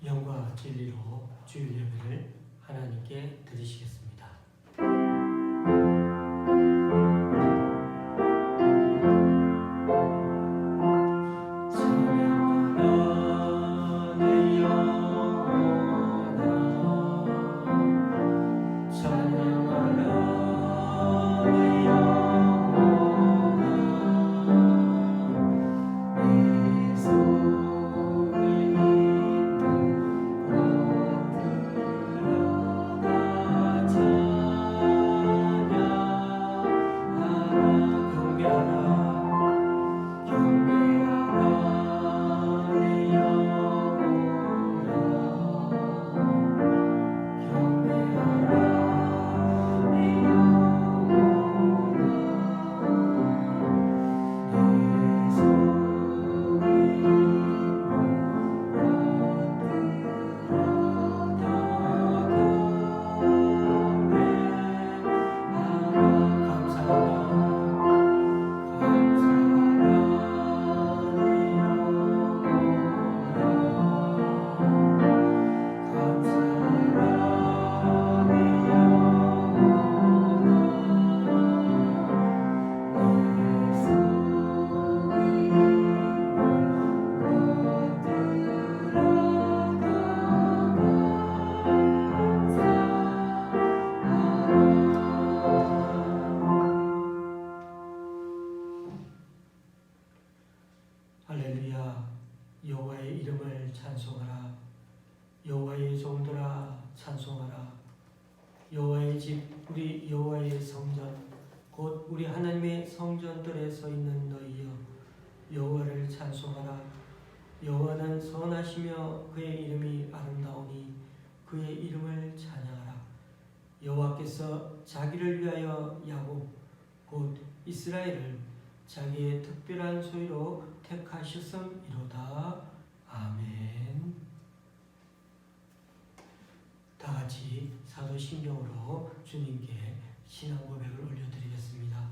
영과 진리로 주일 예배를 하나님께 드리시겠습니다. 할렐루야. 여호와의 이름을 찬송하라. 여호와의 종들아 찬송하라. 여호와의 집 우리 여호와의 성전 곧 우리 하나님의 성전들에 서 있는 너희여 여호와를 찬송하라. 여호와는 선하시며 그의 이름이 아름다우니 그의 이름을 찬양하라. 여호와께서 자기를 위하여 야곱 곧 이스라엘을 자기의 특별한 소유로 택하셨음이로다. 아멘. 다 같이 사도신경으로 주님께 신앙 고백을 올려드리겠습니다.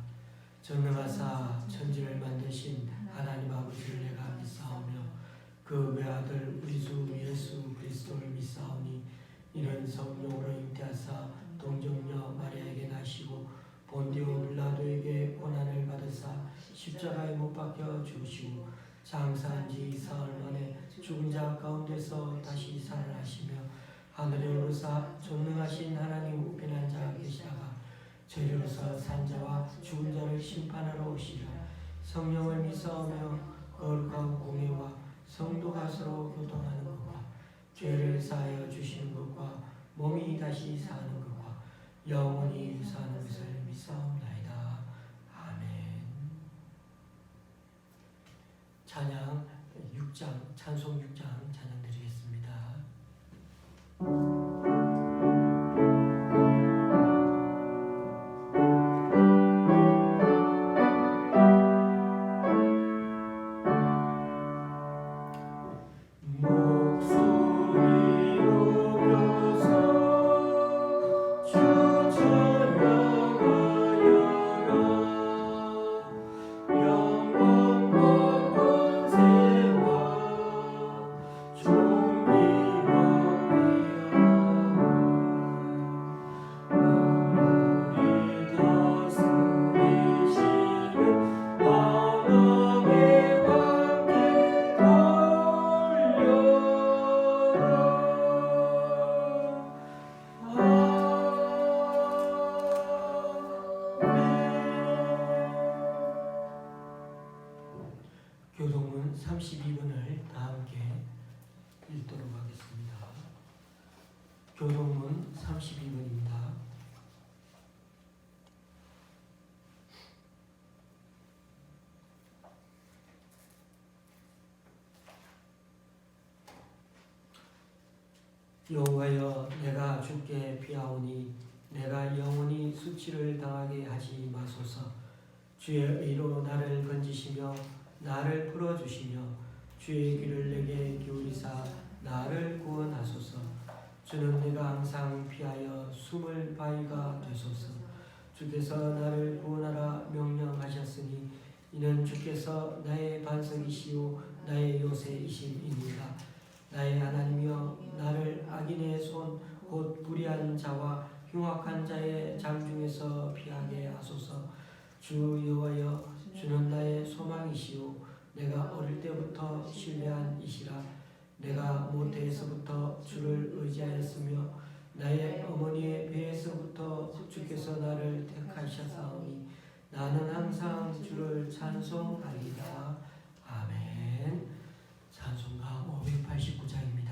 전능하사 천지를 만드신 하나님 아버지를 내가 믿사오며 그 외아들 우리 주 예수 그리스도를 믿사오니 이는 성령으로 잉태하사 동정녀 마리아에게 나시고 본디오 빌라도에게 고난을 받으사 십자가에 못 박혀 죽으시고 장사한 지 사흘 만에 죽은 자 가운데서 다시 살아나시며 하늘에 오르사 전능하신 하나님 우편한 자 계시다가 저리로서 산 자와 죽은 자를 심판하러 오시리라. 성령을 믿사오며 거룩한 공예와 성도가 서로 교통하는 것과 죄를 사하여 주시는 것과 몸이 다시 사는 것과 영원히 사는 것을 믿사옵나이다. 아멘. 찬양 6장 찬송 6장 찬양 드리겠습니다. 교동문 32번을 다 함께 읽도록 하겠습니다. 교동문 32번입니다. 여호와여 내가 주께 피하오니 내가 영원히 수치를 당하게 하지 마소서. 주의 의로 나를 건지시며 나를 풀어주시며 주의 귀를 내게 기울이사 나를 구원하소서. 주는 내가 항상 피하여 숨을 바위가 되소서. 주께서 나를 구원하라 명령하셨으니 이는 주께서 나의 반석이시오 나의 요새이심이니라. 나의 하나님이여 나를 악인의 손 곧 불의한 자와 흉악한 자의 장중에서 피하게 하소서. 주 여호와여 주는 나의 소망이시오. 내가 어릴 때부터 신뢰한 이시라. 내가 모태에서부터 주를 의지하였으며 나의 어머니의 배에서부터 주께서 나를 택하셨사오니 나는 항상 주를 찬송하리이다. 아멘. 찬송가 589장입니다.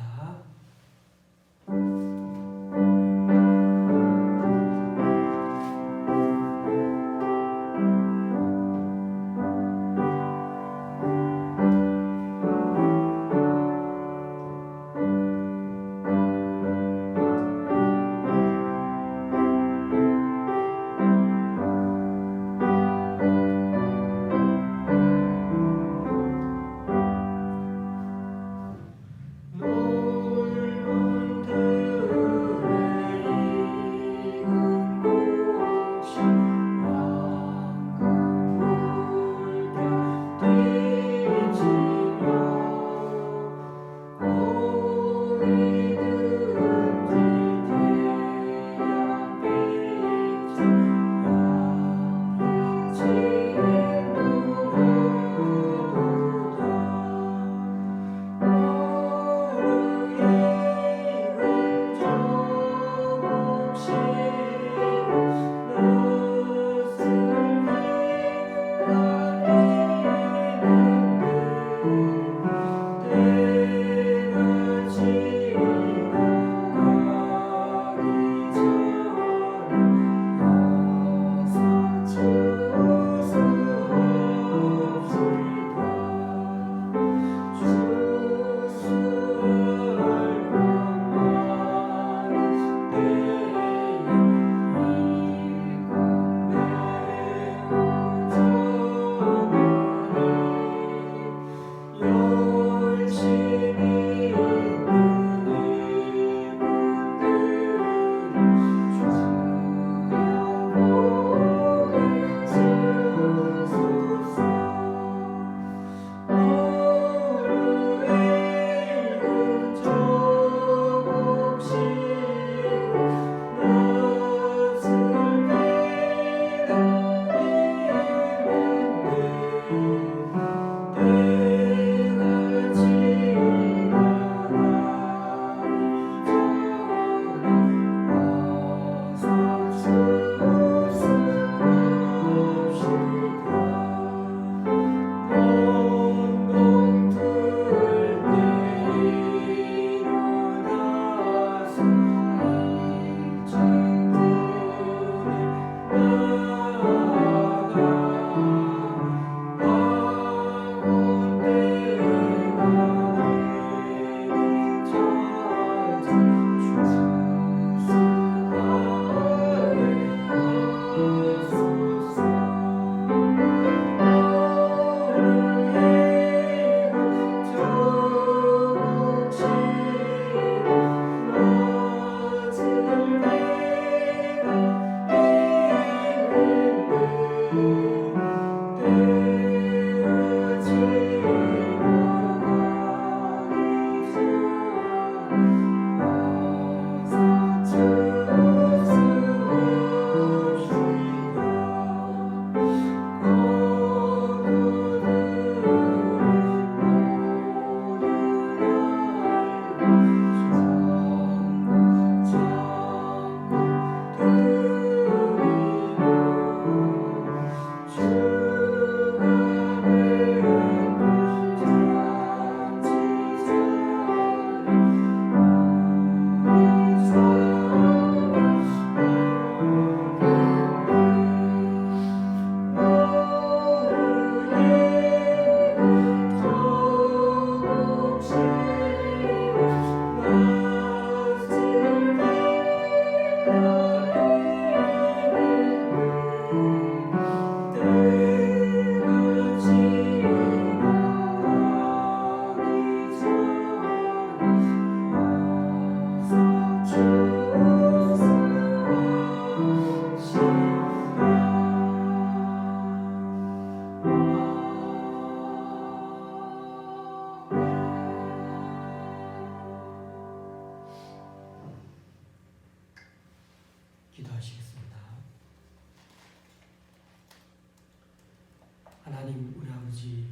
아버지,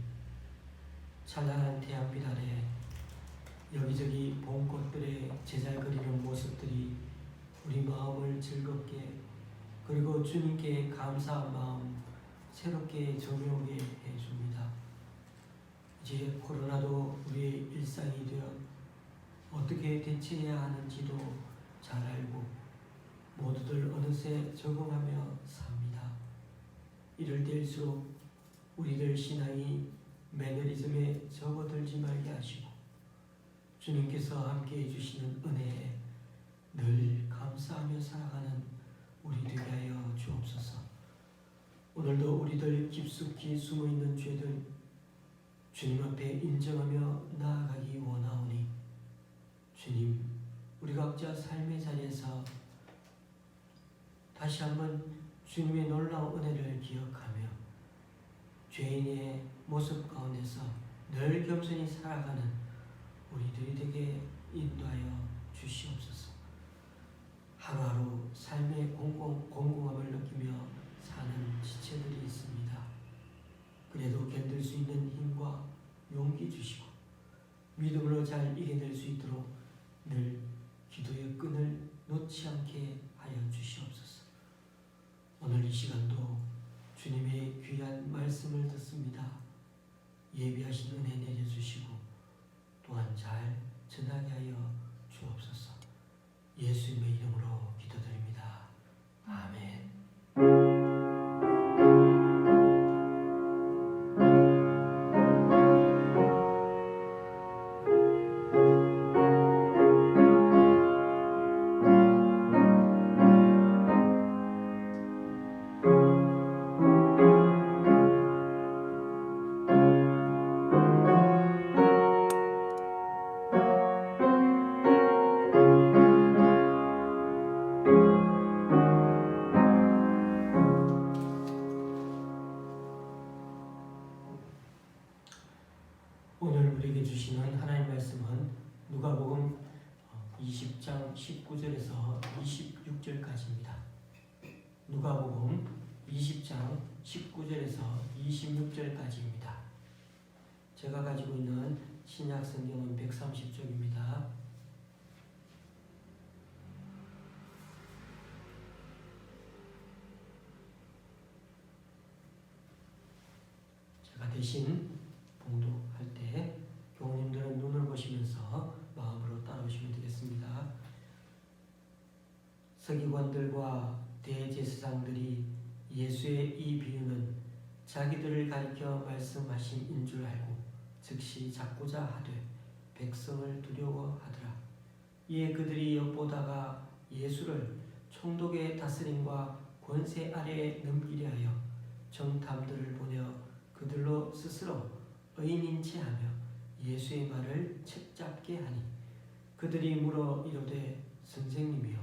찬란한 태양빛 아래 여기저기 봄꽃들의 제잘거리는 모습들이 우리 마음을 즐겁게 그리고 주님께 감사한 마음 새롭게 정해오게 해줍니다. 이제 코로나도 우리의 일상이 되어 어떻게 대처해야 하는지도 잘 알고 모두들 어느새 적응하며 삽니다. 이럴 때일수록 우리들 신앙이 매너리즘에 접어들지 말게 하시고 주님께서 함께해 주시는 은혜에 늘 감사하며 살아가는 우리 되게 하여 주옵소서. 오늘도 우리들 깊숙이 숨어있는 죄들 주님 앞에 인정하며 나아가기 원하오니 주님, 우리 각자 삶의 자리에서 다시 한번 주님의 놀라운 은혜를 기억하며 죄인의 모습 가운데서 늘 겸손히 살아가는 우리들이 되게 인도하여 주시옵소서. 하루하루 삶의 공공함을 느끼며 사는 지체들이 있습니다. 그래도 견딜 수 있는 힘과 용기 주시고 믿음으로 잘 이겨낼 수 있도록 늘 기도의 끈을 놓지 않게 하여 주시옵소서. 오늘 이 시간도 주님의 귀한 말씀을 듣습니다. 예비하신 은혜 내려주시고 또한 잘 전하게 하여 주옵소서. 예수님의 이름으로 기도드립니다. 아멘. 오늘 우리에게 주시는 하나님 말씀은 누가복음 20장 19절에서 26절까지입니다. 누가복음 20장 19절에서 26절까지입니다. 제가 가지고 있는 신약 성경은 130쪽입니다. 제가 대신 봉독할 때 교우님들은 눈을 보시면서 마음으로 따라오시면 되겠습니다. 서기관들과 대제사장들이 예수의 이 비유는 자기들을 가리켜 말씀하신 줄 알고 즉시 잡고자 하되 백성을 두려워하더라. 이에 그들이 엿보다가 예수를 총독의 다스림과 권세 아래에 넘기려 하여 정탐들을 보내어 그들로 스스로 의인인 채 하며 예수의 말을 책잡게 하니 그들이 물어 이르되 선생님이여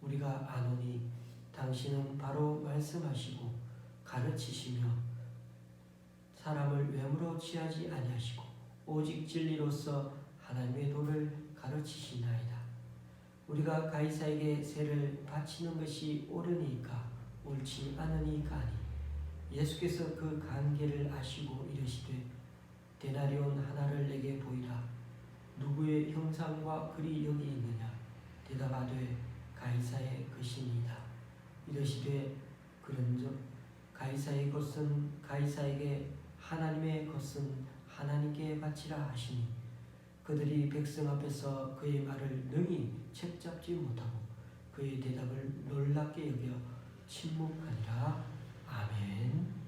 우리가 아노니 당신은 바로 말씀하시고 가르치시며 사람을 외모로 취하지 아니하시고 오직 진리로서 하나님의 도를 가르치시나이다. 우리가 가이사에게 세를 바치는 것이 옳으니까 옳지 않으니까 아니 예수께서 그 관계를 아시고 이르시되 데나리온 하나를 내게 보이라. 누구의 형상과 글이 여기 있느냐? 대답하되 가이사의 것이니이다. 이르시되 그런즉 가이사의 것은 가이사에게 하나님의 것은 하나님께 바치라 하시니 그들이 백성 앞에서 그의 말을 능히 책잡지 못하고 그의 대답을 놀랍게 여겨 침묵하니라. 아멘.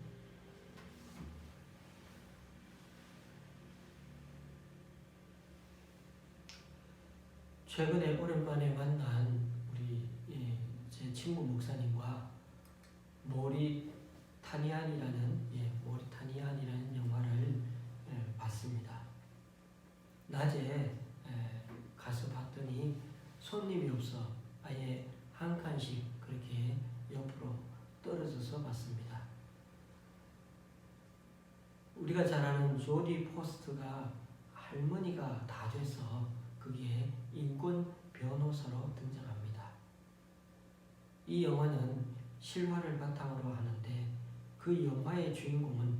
최근에 오랜만에 만난 우리 제 친구 목사님과 모리타니안이라는 영화를 봤습니다. 낮에 가서 봤더니 손님이 없어 아예 한 칸씩 그렇게 옆으로 떨어져서 봤습니다. 우리가 잘 아는 조디 포스트가 할머니가 다 돼서 거기에 인권 변호사로 등장합니다. 이 영화는 실화를 바탕으로 하는데 그 영화의 주인공은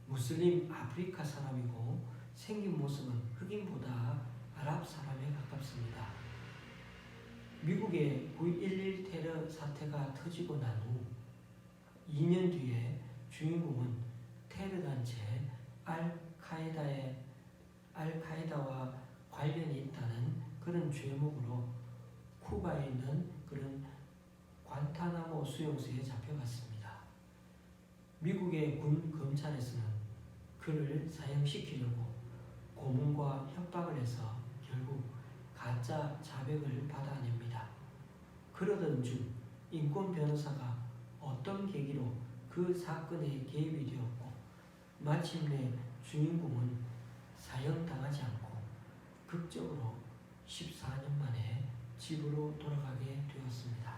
무슬림 아프리카 사람이고 생긴 모습은 흑인보다 아랍 사람에 가깝습니다. 미국의 9.11 테러 사태가 터지고 난 후 2년 뒤에 주인공은 테러 단체 알카에다와 관련이 있다는 그런 죄목으로 쿠바에 있는 그런 관타나모 수용소에 잡혀갔습니다. 미국의 군 검찰에서는 그를 사형시키려고 고문과 협박을 해서 결국 가짜 자백을 받아냅니다. 그러던 중 인권 변호사가 어떤 계기로 그 사건에 개입이 되었고 마침내 주인공은 사형당하지 않고 극적으로 14년 만에 집으로 돌아가게 되었습니다.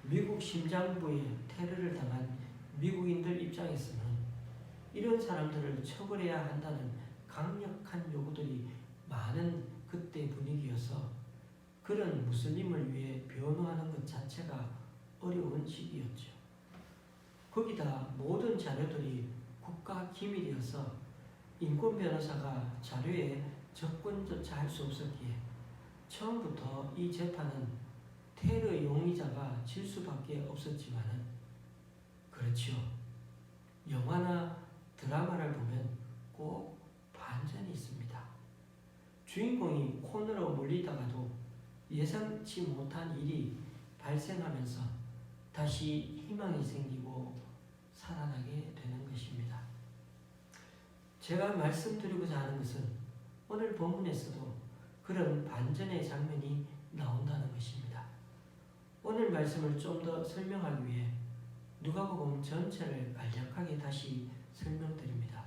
미국 심장부에 테러를 당한 미국인들 입장에서는 이런 사람들을 처벌해야 한다는 강력한 요구들이 많은 그때 분위기여서 그런 무슬림을 위해 변호하는 것 자체가 어려운 시기였죠. 거기다 모든 자료들이 국가 기밀이어서 인권 변호사가 자료에 접근조차 할 수 없었기에 처음부터 이 재판은 테러 용의자가 질 수밖에 없었지만은 그렇지요. 영화나 드라마를 보면 꼭 반전이 있습니다. 주인공이 코너로 몰리다가도 예상치 못한 일이 발생하면서 다시 희망이 생기고 살아나게 되는 것입니다. 제가 말씀드리고자 하는 것은 오늘 본문에서도 그런 반전의 장면이 나온다는 것입니다. 오늘 말씀을 좀 더 설명하기 위해 누가복음 전체를 간략하게 다시 설명드립니다.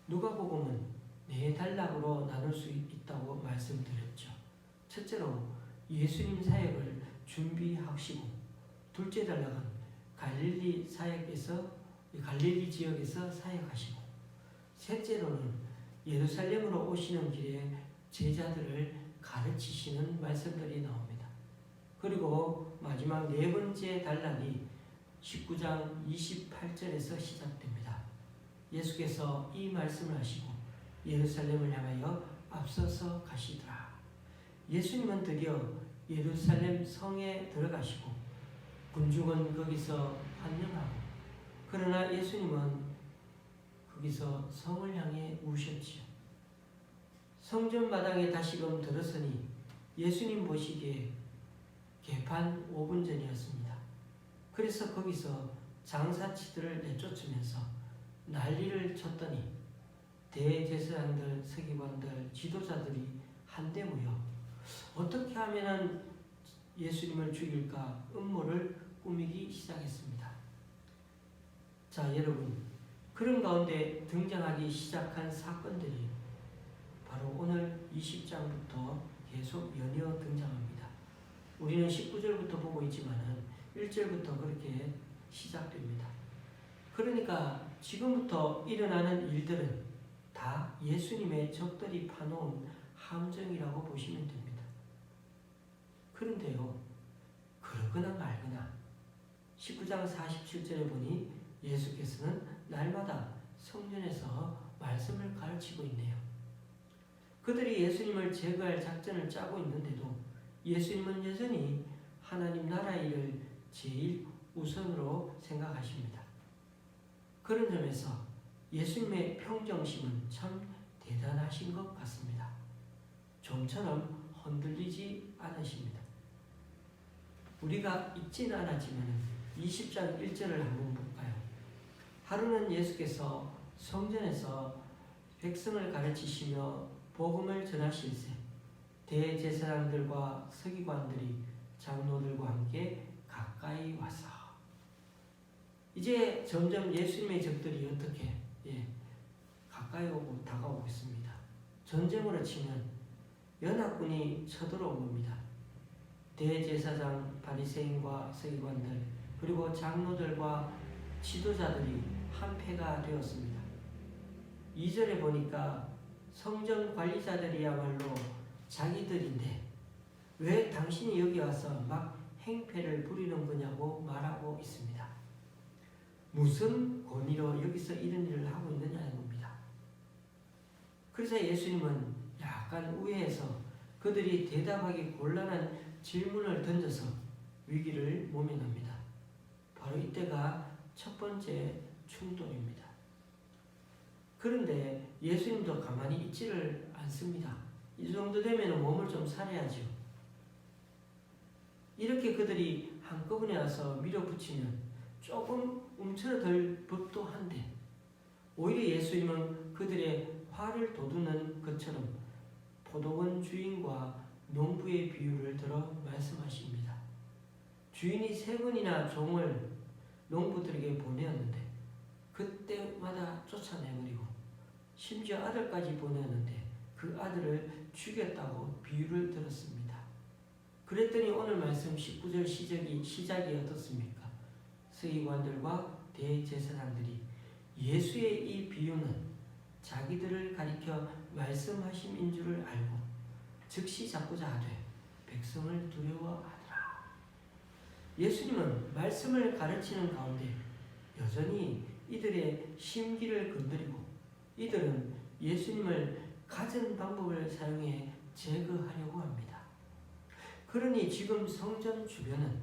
누가복음은 4단락으로 나눌 수 있다고 말씀드렸죠. 첫째로 예수님 사역을 준비하시고, 둘째 단락은 갈릴리 지역에서 사역하시고, 셋째로는 예루살렘으로 오시는 길에 제자들을 가르치시는 말씀들이 나옵니다. 그리고 마지막 4번째 단락이 19장 28절에서 시작됩니다. 예수께서 이 말씀을 하시고 예루살렘을 향하여 앞서서 가시더라. 예수님은 드디어 예루살렘 성에 들어가시고 군중은 거기서 환영하고, 그러나 예수님은 거기서 성을 향해 우셨지요. 성전 마당에 다시금 들어서니 예수님 보시기에 개판 5분 전이었습니다. 그래서 거기서 장사치들을 내쫓으면서 난리를 쳤더니 대제사장들, 서기관들, 지도자들이 한데 모여 어떻게 하면 예수님을 죽일까 음모를 꾸미기 시작했습니다. 자, 여러분, 그런 가운데 등장하기 시작한 사건들이 바로 오늘 20장부터 계속 연이어 등장합니다. 우리는 19절부터 보고 있지만 1절부터 그렇게 시작됩니다. 그러니까 지금부터 일어나는 일들은 다 예수님의 적들이 파놓은 함정이라고 보시면 됩니다. 그런데요, 그러거나 말거나 19장 47절에 보니 예수께서는 날마다 성전에서 말씀을 가르치고 있네요. 그들이 예수님을 제거할 작전을 짜고 있는데도 예수님은 여전히 하나님 나라 일을 제일 우선으로 생각하십니다. 그런 점에서 예수님의 평정심은 참 대단하신 것 같습니다. 좀처럼 흔들리지 않으십니다. 우리가 읽지는 않았지만 20장 1절을 한번 볼까요? 하루는 예수께서 성전에서 백성을 가르치시며 복음을 전하실세 대제사장들과 서기관들이 장로들과 함께 가까이 와서, 이제 점점 예수님의 적들이 어떻게 가까이 오고 다가오고 있습니다. 전쟁으로 치면 연합군이 쳐들어온 겁니다. 대제사장, 바리새인과 서기관들, 그리고 장로들과 지도자들이 한패가 되었습니다. 2절에 보니까 성전 관리자들이야말로 자기들인데 왜 당신이 여기 와서 막 행패를 부리는 거냐고 말하고 있습니다. 무슨 권위로 여기서 이런 일을 하고 있느냐는 겁니다. 그래서 예수님은 약간 우회해서 그들이 대답하기 곤란한 질문을 던져서 위기를 모면합니다. 바로 이때가 첫 번째 충돌입니다. 그런데 예수님도 가만히 있지를 않습니다. 이 정도 되면 몸을 좀 사려야죠. 이렇게 그들이 한꺼번에 와서 밀어붙이면 조금 움츠러들 법도 한데 오히려 예수님은 그들의 화를 돋우는 것처럼 포도원 주인과 농부의 비유를 들어 말씀하십니다. 주인이 3번이나 종을 농부들에게 보내었는데 그때마다 쫓아내버리고 심지어 아들까지 보내었는데 그 아들을 죽였다고 비유를 들었습니다. 그랬더니 오늘 말씀 19절 시작이 어떻습니까? 서기관들과 대제사장들이 예수의 이 비유는 자기들을 가리켜 말씀하심인 줄을 알고 즉시 잡고자 하되 백성을 두려워하더라. 예수님은 말씀을 가르치는 가운데 여전히 이들의 심기를 건드리고 이들은 예수님을 갖은 방법을 사용해 제거하려고 합니다. 그러니 지금 성전 주변은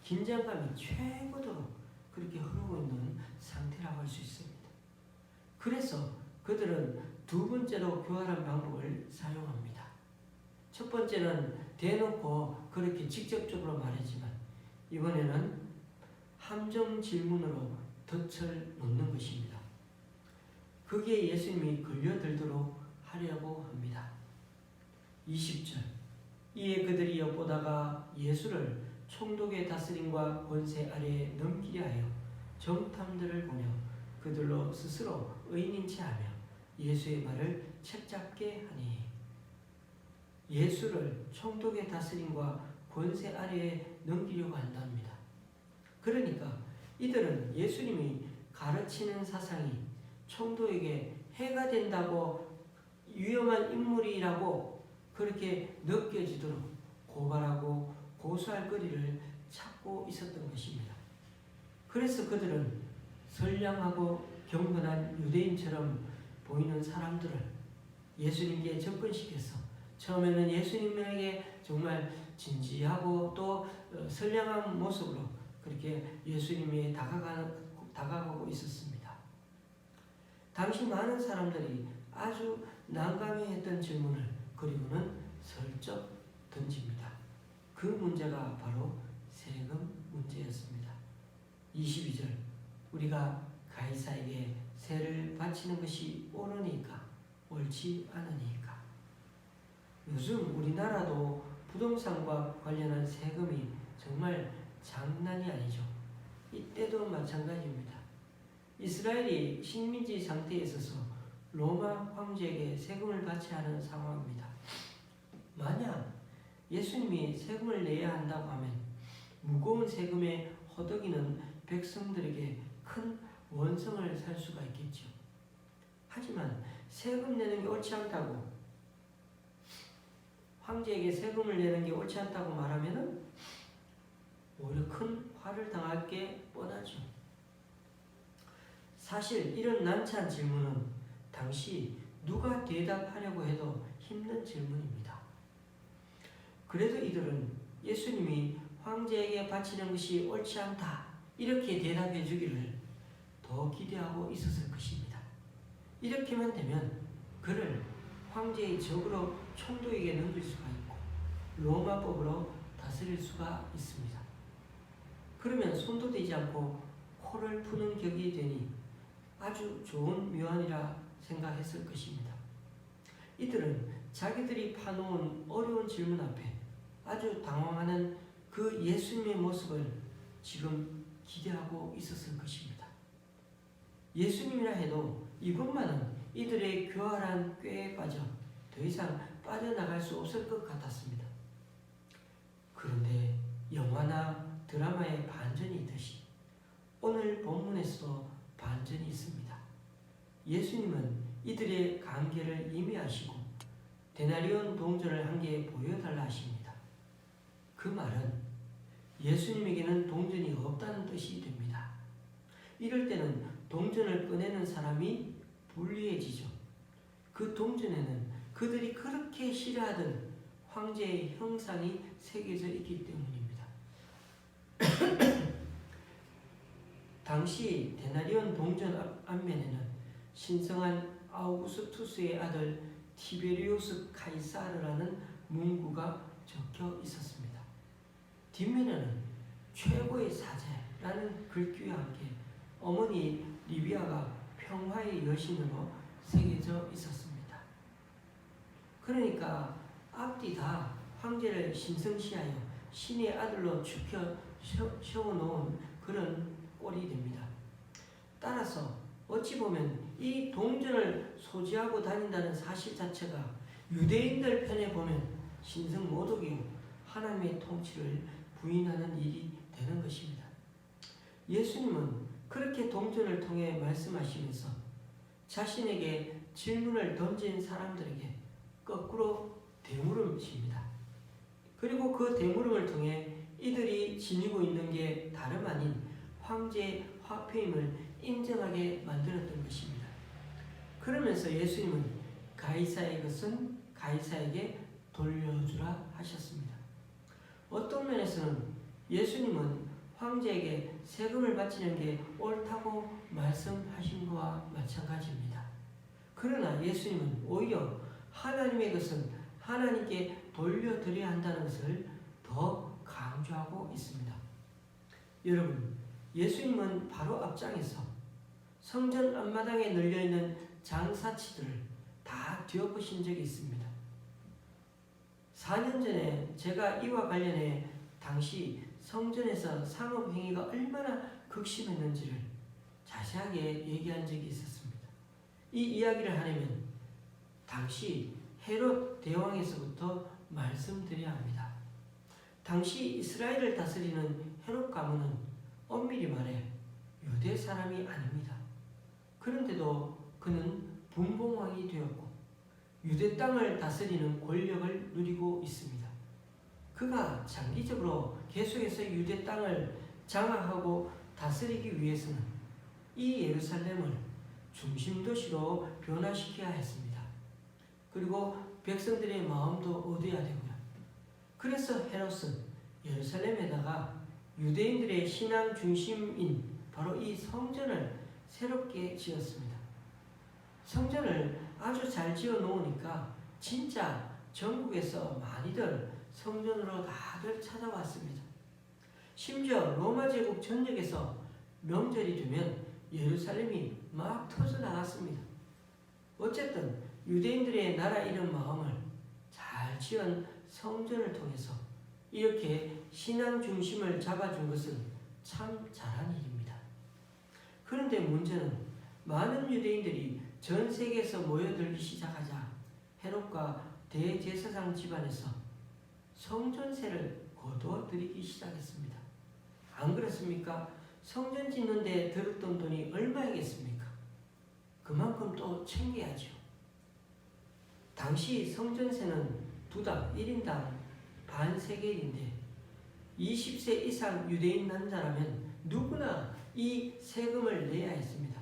긴장감이 최고도로 그렇게 흐르고 있는 상태라고 할 수 있습니다. 그래서 그들은 두 번째로 교활한 방법을 사용합니다. 첫 번째는 대놓고 그렇게 직접적으로 말했지만 이번에는 함정 질문으로 덫을 놓는 것입니다. 거기에 예수님이 걸려들도록 하려고 합니다. 20절 이에 그들이 엿보다가 예수를 총독의 다스림과 권세 아래에 넘기려 하여 정탐들을 보내 그들로 스스로 의인인 채 하며 예수의 말을 책잡게 하니 예수를 총독의 다스림과 권세 아래에 넘기려고 한답니다. 그러니까 이들은 예수님이 가르치는 사상이 총독에게 해가 된다고 위험한 인물이라고 그렇게 느껴지도록 고발하고 고소할 거리를 찾고 있었던 것입니다. 그래서 그들은 선량하고 경건한 유대인처럼 보이는 사람들을 예수님께 접근시켜서 처음에는 예수님에게 정말 진지하고 또 선량한 모습으로 그렇게 예수님이 다가가고 있었습니다. 당시 많은 사람들이 아주 난감해했던 질문을 그리고는 슬쩍 던집니다. 그 문제가 바로 세금 문제였습니다. 22절 우리가 가이사에게 세를 바치는 것이 옳으니까 옳지 않으니까. 요즘 우리나라도 부동산과 관련한 세금이 정말 장난이 아니죠. 이때도 마찬가지입니다. 이스라엘이 식민지 상태에 있어서 로마 황제에게 세금을 바쳐야 하는 상황입니다. 만약 예수님이 세금을 내야 한다고 하면 무거운 세금에 허덕이는 백성들에게 큰 원성을 살 수가 있겠죠. 하지만 세금 내는 게 옳지 않다고 황제에게 세금을 내는 게 옳지 않다고 말하면 오히려 큰 화를 당할 게 뻔하죠. 사실 이런 난처한 질문은 당시 누가 대답하려고 해도 힘든 질문입니다. 그래도 이들은 예수님이 황제에게 바치는 것이 옳지 않다 이렇게 대답해 주기를 더 기대하고 있었을 것입니다. 이렇게만 되면 그를 황제의 적으로 총독에게 넘길 수가 있고 로마법으로 다스릴 수가 있습니다. 그러면 손도 대지 않고 코를 푸는 격이 되니 아주 좋은 묘안이라 생각했을 것입니다. 이들은 자기들이 파놓은 어려운 질문 앞에 아주 당황하는 그 예수님의 모습을 지금 기대하고 있었을 것입니다. 예수님이라 해도 이것만은 이들의 교활한 꾀에 빠져 더 이상 빠져나갈 수 없을 것 같았습니다. 그런데 영화나 드라마의 반전이 있듯이 오늘 본문에서도 반전이 있습니다. 예수님은 이들의 관계를 이미 아시고 데나리온 동전을 한 개 보여달라 하십니다. 그 말은 예수님에게는 동전이 없다는 뜻이 됩니다. 이럴 때는 동전을 꺼내는 사람이 불리해지죠. 그 동전에는 그들이 그렇게 싫어하던 황제의 형상이 새겨져 있기 때문입니다. 당시 데나리온 동전 앞면에는 신성한 아우구스투스의 아들 티베리우스 카이사르라는 문구가 적혀 있었습니다. 뒷면에는 최고의 사제라는 글귀와 함께 어머니 리비아가 평화의 여신으로 새겨져 있었습니다. 그러니까 앞뒤 다 황제를 신성시하여 신의 아들로 축혀 세워놓은 그런 꼴이 됩니다. 따라서 어찌 보면 이 동전을 소지하고 다닌다는 사실 자체가 유대인들 편에 보면 신성 모독이요 하나님의 통치를 부인하는 일이 되는 것입니다. 예수님은 그렇게 동전을 통해 말씀하시면서 자신에게 질문을 던진 사람들에게 거꾸로 대물음칩니다. 그리고 그 대물음을 통해 이들이 지니고 있는 게 다름 아닌 황제의 화폐임을 인정하게 만들었던 것입니다. 그러면서 예수님은 가이사의 것은 가이사에게 돌려주라 하셨습니다. 어떤 면에서는 예수님은 황제에게 세금을 바치는 게 옳다고 말씀하신 것과 마찬가지입니다. 그러나 예수님은 오히려 하나님의 것은 하나님께 돌려드려야 한다는 것을 더 강조하고 있습니다. 여러분, 예수님은 바로 앞장에서 성전 앞마당에 널려있는 장사치들을 다 뒤엎으신 적이 있습니다. 4년 전에 제가 이와 관련해 당시 성전에서 상업행위가 얼마나 극심했는지를 자세하게 얘기한 적이 있었습니다. 이 이야기를 하려면 당시 헤롯 대왕에서부터 말씀드려야 합니다. 당시 이스라엘을 다스리는 헤롯 가문은 엄밀히 말해 유대 사람이 아닙니다. 그런데도 그는 분봉왕이 되었고 유대 땅을 다스리는 권력을 누리고 있습니다. 그가 장기적으로 계속해서 유대 땅을 장악하고 다스리기 위해서는 이 예루살렘을 중심도시로 변화시켜야 했습니다. 그리고 백성들의 마음도 얻어야 되고요. 그래서 헤롯은 예루살렘에다가 유대인들의 신앙 중심인 바로 이 성전을 새롭게 지었습니다. 성전을 아주 잘 지어 놓으니까 진짜 전국에서 많이들 성전으로 다들 찾아왔습니다. 심지어 로마 제국 전역에서 명절이 되면 예루살렘이 막 터져 나갔습니다. 어쨌든 유대인들의 나라 이런 마음을 잘 지은 성전을 통해서 이렇게 신앙 중심을 잡아준 것은 참 잘한 일입니다. 그런데 문제는 많은 유대인들이 전 세계에서 모여들기 시작하자 헤롯과 대제사장 집안에서 성전세를 거둬들이기 시작했습니다. 안 그렇습니까? 성전 짓는데 들었던 돈이 얼마이겠습니까? 그만큼 또 챙겨야죠. 당시 성전세는 두당 1인당 반세겔인데 20세 이상 유대인 남자라면 누구나 이 세금을 내야 했습니다.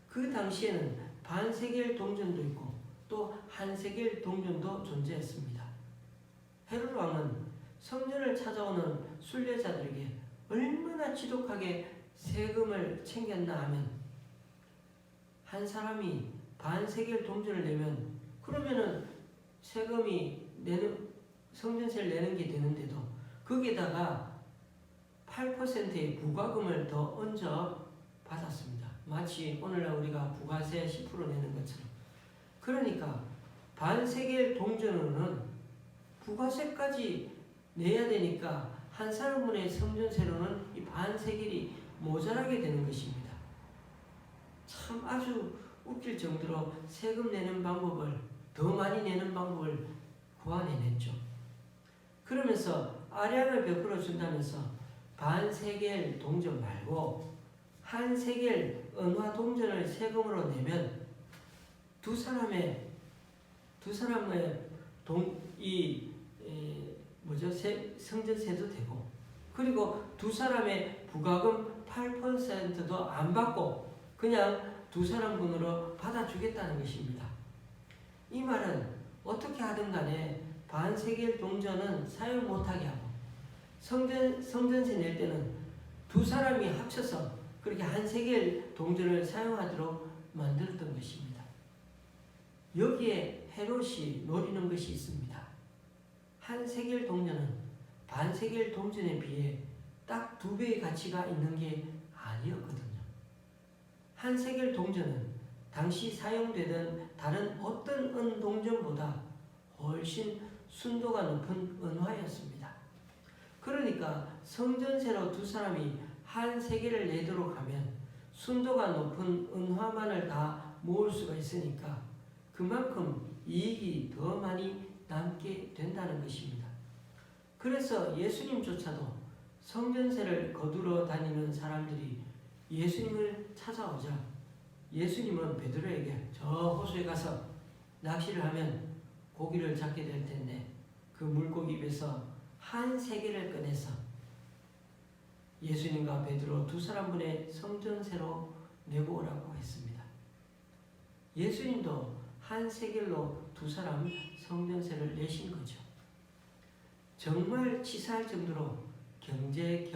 그 당시에는 반세겔 동전도 있고 또 한세겔 동전도 존재했습니다. 헤롯 왕은 성전을 찾아오는 순례자들에게 얼마나 지독하게 세금을 챙겼나 하면 한 사람이 반세겔 동전을 내면 그러면은 세금이 성전세를 내는 게 되는데도 거기에다가 8%의 부과금을 더 얹어 받았습니다. 마치 오늘날 우리가 부가세 10% 내는 것처럼. 그러니까 반세겔 동전으로는 부가세까지 내야 되니까 한 사람분의 성전세로는 이 반세겔이 모자라게 되는 것입니다. 참 아주 웃길 정도로 세금 내는 방법을 더 많이 내는 방법을 구안해냈죠. 그러면서 아량을 베풀어 준다면서 반세겔 동전 말고 한 세겔 은화 동전을 세금으로 내면 두 사람의 성전세도 되고 그리고 두 사람의 부가금 18%도 안 받고 그냥 두 사람분으로 받아주겠다는 것입니다. 이 말은 어떻게 하든 간에 반세겔 동전은 사용 못하게 하고 성전세 낼 때는 두 사람이 합쳐서 그렇게 한 세겔 동전을 사용하도록 만들었던 것입니다. 여기에 헤롯이 노리는 것이 있습니다. 한 세겔 동전은 반 세겔 동전에 비해 딱 2배의 가치가 있는 게 아니었거든요. 한 세겔 동전은 당시 사용되던 다른 어떤 은동전보다 훨씬 순도가 높은 은화였습니다. 그러니까 성전세로 두 사람이 한 세겔을 내도록 하면 순도가 높은 은화만을 다 모을 수가 있으니까 그만큼 이익이 더 많이 남게 된다는 것입니다. 그래서 예수님조차도 성전세를 거두러 다니는 사람들이 예수님을 찾아오자 예수님은 베드로에게 저 호수에 가서 낚시를 하면 고기를 잡게 될 텐데 그 물고기 입에서 한 세겔을 꺼내서 예수님과 베드로 두 사람분의 성전세로 내고 오라고 했습니다. 예수님도 한 세겔로 두 사람 성전세를 내신 거죠. 정말 치사할 정도로 경제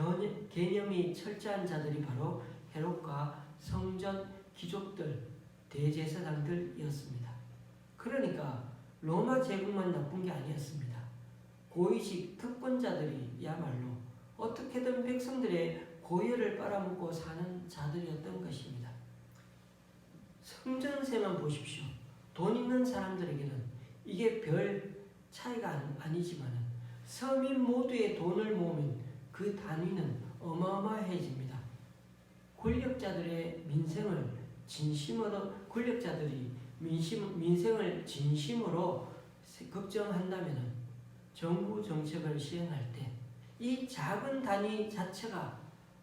개념이 철저한 자들이 바로 헤롯과 성전 귀족들, 대제사장들이었습니다. 그러니까 로마 제국만 나쁜 게 아니었습니다. 고위직 특권자들이야말로 어떻게든 백성들의 고열을 빨아먹고 사는 자들이었던 것입니다. 성전세만 보십시오. 돈 있는 사람들에게는 이게 별 차이가 아니지만 서민 모두의 돈을 모으면 그 단위는 어마어마해집니다. 권력자들이 민생을 진심으로 걱정한다면 정부 정책을 시행할 때 이 작은 단위 자체가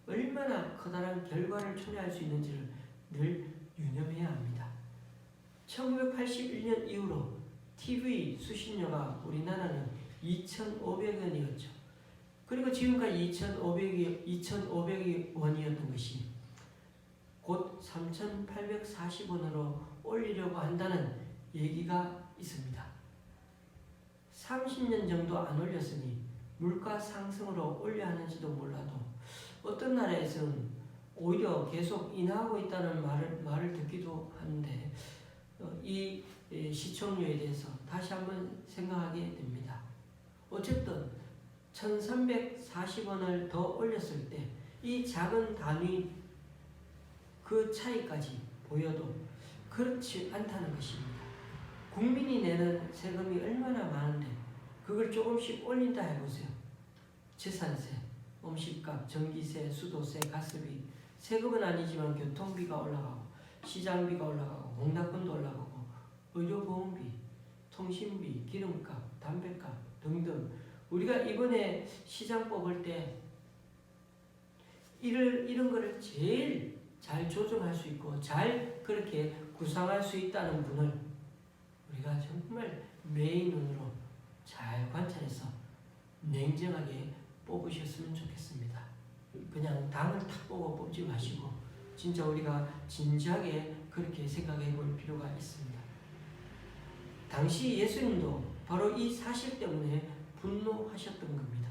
얼마나 커다란 결과를 초래할 수 있는지를 늘 유념해야 합니다. 1981년 이후로 TV 수신료가 우리나라는 2,500원이었죠. 그리고 지금까지 2,500원이었던 것이 곧 3,840원으로 올리려고 한다는 얘기가 있습니다. 30년 정도 안 올렸으니 물가 상승으로 올려야 하는지도 몰라도 어떤 나라에서는 오히려 계속 인하하고 있다는 말을 듣기도 하는데 이 시청료에 대해서 다시 한번 생각하게 됩니다. 어쨌든 1,340원을 더 올렸을 때 이 작은 단위 그 차이까지 보여도 그렇지 않다는 것입니다. 국민이 내는 세금이 얼마나 많은데 그걸 조금씩 올린다 해보세요. 재산세, 음식값, 전기세, 수도세, 가스비, 세금은 아니지만 교통비가 올라가고 시장비가 올라가고 공납금도 올라가고 의료보험비, 통신비, 기름값, 담배값 등등 우리가 이번에 시장 뽑을 때 이런 거를 제일 잘 조정할 수 있고 잘 그렇게 구상할 수 있다는 분을 우리가 정말 메인으로 잘 관찰해서 냉정하게 뽑으셨으면 좋겠습니다. 그냥 당을 탁 보고 뽑지 마시고 진짜 우리가 진지하게 그렇게 생각해 볼 필요가 있습니다. 당시 예수님도 바로 이 사실 때문에 분노하셨던 겁니다.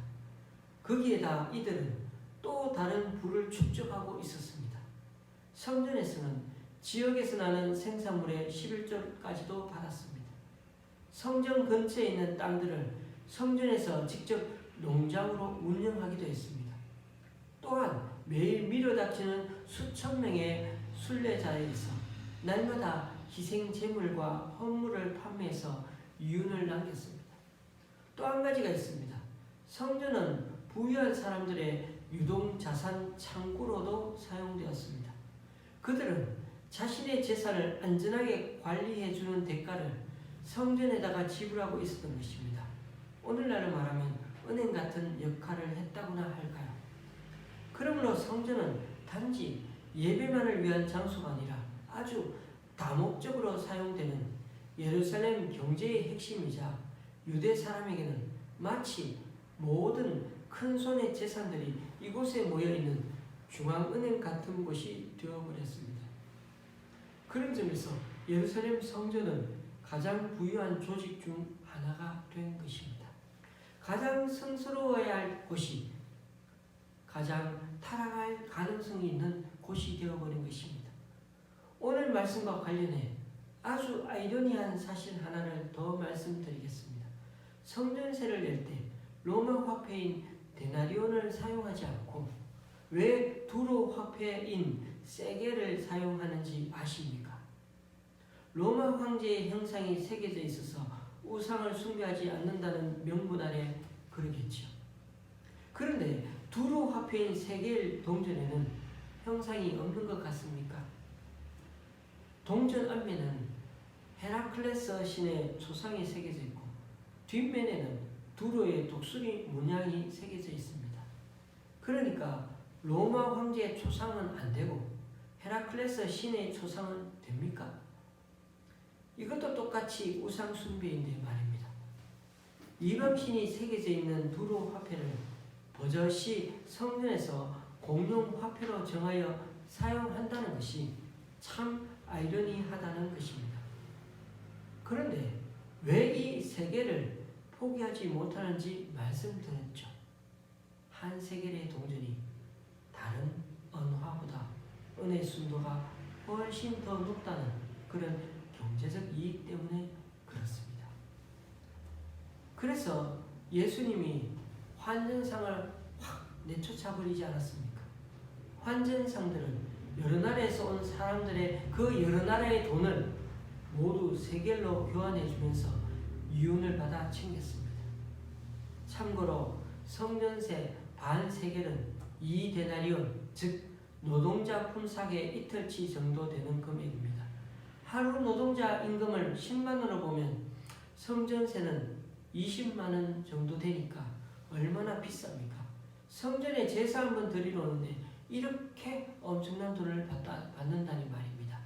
거기에다 이들은 또 다른 부를 축적하고 있었습니다. 성전에서는 지역에서 나는 생산물의 11조까지도 받았습니다. 성전 근처에 있는 땅들을 성전에서 직접 농장으로 운영하기도 했습니다. 또한 매일 밀어닥치는 수천 명의 순례자에서 날마다 희생 제물과 헌물을 판매해서 이윤을 남겼습니다. 또 한 가지가 있습니다. 성전은 부유한 사람들의 유동자산 창구로도 사용되었습니다. 그들은 자신의 재산을 안전하게 관리해주는 대가를 성전에다가 지불하고 있었던 것입니다. 오늘날로 말하면 은행 같은 역할을 했다고나 할까요? 그러므로 성전은 단지 예배만을 위한 장소가 아니라 아주 다목적으로 사용되는 예루살렘 경제의 핵심이자 유대 사람에게는 마치 모든 큰 손의 재산들이 이곳에 모여있는 중앙은행 같은 곳이 되어버렸습니다. 그런 점에서 예루살렘 성전은 가장 부유한 조직 중 하나가 된 것입니다. 가장 성스러워야 할 곳이 가장 타락할 가능성이 있는 곳이 되어버린 것입니다. 오늘 말씀과 관련해 아주 아이러니한 사실 하나를 더 말씀드리겠습니다. 성전세를 낼 때 로마 화폐인 데나리온을 사용하지 않고 왜 두로 화폐인 세겔을 사용하는지 아십니까? 로마 황제의 형상이 새겨져 있어서 우상을 숭배하지 않는다는 명분 아래 그러겠죠. 그런데 두로 화폐인 세겔 동전에는 형상이 없는 것 같습니까? 동전 앞면은 헤라클레스 신의 초상이 새겨져 있고 뒷면에는 두로의 독수리 문양이 새겨져 있습니다. 그러니까 로마 황제의 초상은 안 되고 헤라클레스 신의 초상은 됩니까? 이것도 똑같이 우상 숭배인데 말입니다. 이방신이 새겨져 있는 두로 화폐를 버젓이 성전에서 공용 화폐로 정하여 사용한다는 것이 참 아이러니하다는 것입니다. 그런데 왜 이 세계를 포기하지 못하는지 말씀드렸죠. 한 세겔의 동전이 다른 은화보다 은의 순도가 훨씬 더 높다는 그런 경제적 이익 때문에 그렇습니다. 그래서 예수님이 환전상을 확 내쫓아버리지 않았습니까? 환전상들은 여러 나라에서 온 사람들의 그 여러 나라의 돈을 모두 세겔로 교환해주면서 이윤을 받아 챙겼습니다. 참고로 성전세 반 세겔은 2데나리온, 즉 노동자 품삯의 이틀치 정도 되는 금액입니다. 하루 노동자 임금을 10만원으로 보면 성전세는 20만원 정도 되니까 얼마나 비쌉니까? 성전에 제사 한번 드리러 오는데 이렇게 엄청난 돈을 받는다니 말입니다.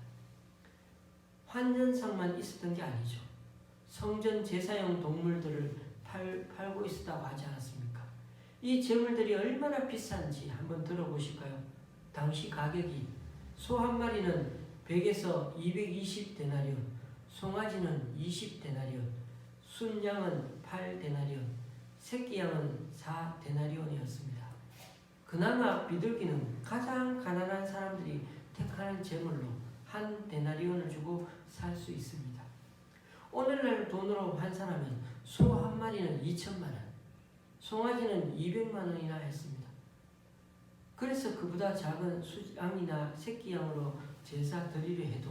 환전상만 있었던 게 아니죠. 성전 제사용 동물들을 팔고 있었다고 하지 않았습니까? 이 제물들이 얼마나 비싼지 한번 들어보실까요? 당시 가격이 소 한 마리는 100에서 220데나리온, 송아지는 20데나리온, 순양은 8데나리온, 새끼양은 4데나리온이었습니다. 그나마 비둘기는 가장 가난한 사람들이 택하는 제물로 한 데나리온을 주고 살 수 있습니다. 오늘날 돈으로 환산하면 소 한 마리는 2천만원, 송아지는 200만원이나 했습니다. 그래서 그보다 작은 수양이나 새끼양으로 제사 드리려 해도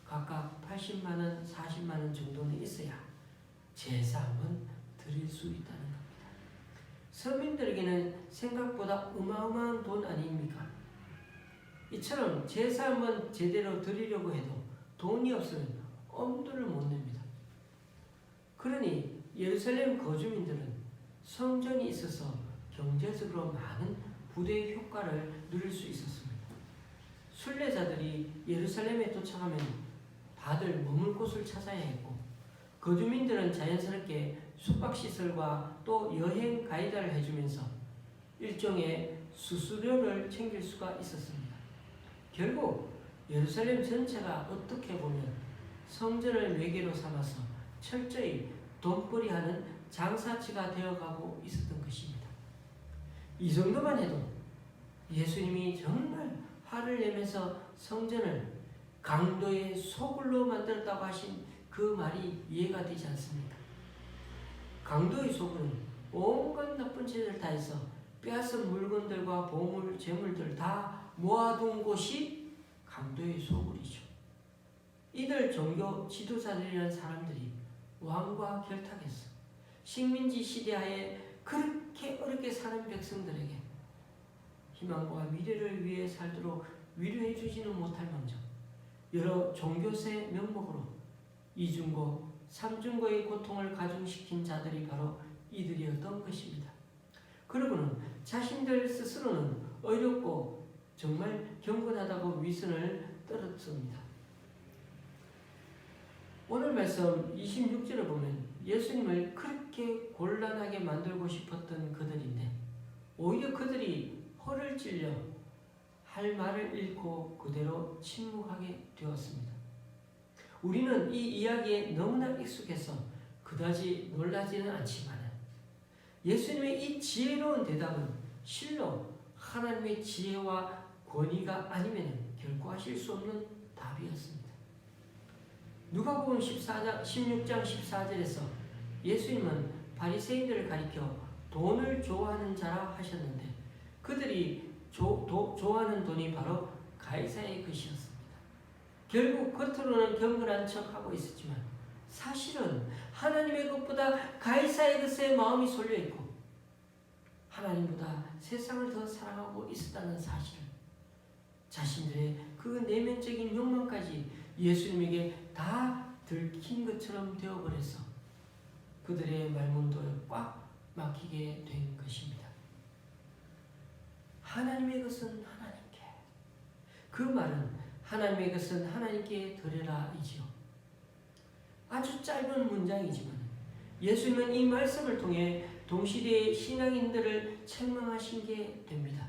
각각 80만원, 40만원 정도는 있어야 제사 한번 드릴 수 있다는 겁니다. 서민들에게는 생각보다 어마어마한 돈 아닙니까? 이처럼 제사 한번 제대로 드리려고 해도 돈이 없으면 엄두를 못 냅니다. 그러니 예루살렘 거주민들은 성전이 있어서 경제적으로 많은 부대의 효과를 누릴 수 있었습니다. 순례자들이 예루살렘에 도착하면 다들 머물 곳을 찾아야 했고 거주민들은 자연스럽게 숙박시설과 또 여행 가이드를 해주면서 일종의 수수료를 챙길 수가 있었습니다. 결국 예루살렘 전체가 어떻게 보면 성전을 매개로 삼아서 철저히 돈벌이하는 장사치가 되어가고 있었던 것입니다. 이 정도만 해도 예수님이 정말 화를 내면서 성전을 강도의 소굴로 만들었다고 하신 그 말이 이해가 되지 않습니까? 강도의 소굴은 온갖 나쁜 짓을 다 해서 빼앗은 물건들과 보물, 재물들 다 모아둔 곳이 강도의 소굴이죠. 이들 종교 지도자들이라는 사람들이 왕과 결탁해서 식민지 시대하에 그렇게 어렵게 사는 백성들에게 희망과 미래를 위해 살도록 위로해 주지는 못할 망정 여러 종교세 명목으로 이중고, 삼중고의 고통을 가중시킨 자들이 바로 이들이었던 것입니다. 그러고는 자신들 스스로는 어렵고 정말 경건하다고 위선을 떨었습니다. 오늘 말씀 26절을 보면 예수님을 그렇게 곤란하게 만들고 싶었던 그들인데 오히려 그들이 허를 찔려 할 말을 잃고 그대로 침묵하게 되었습니다. 우리는 이 이야기에 너무나 익숙해서 그다지 놀라지는 않지만 예수님의 이 지혜로운 대답은 실로 하나님의 지혜와 권위가 아니면 결코 하실 수 없는 답이었습니다. 누가복음 16장 14절에서 예수님은 바리새인들을 가리켜 돈을 좋아하는 자라 하셨는데 그들이 좋아하는 돈이 바로 가이사의 것이었습니다. 결국 겉으로는 경건한 척하고 있었지만 사실은 하나님의 것보다 가이사의 것에 마음이 쏠려있고 하나님보다 세상을 더 사랑하고 있었다는 사실을 자신들의 그 내면적인 욕망까지 예수님에게 다 들킨 것처럼 되어버려서 그들의 말문도에 꽉 막히게 된 것입니다. 하나님의 것은 하나님께, 그 말은 하나님의 것은 하나님께 드려라 이지요. 아주 짧은 문장이지만 예수님은 이 말씀을 통해 동시대의 신앙인들을 책망하신 게 됩니다.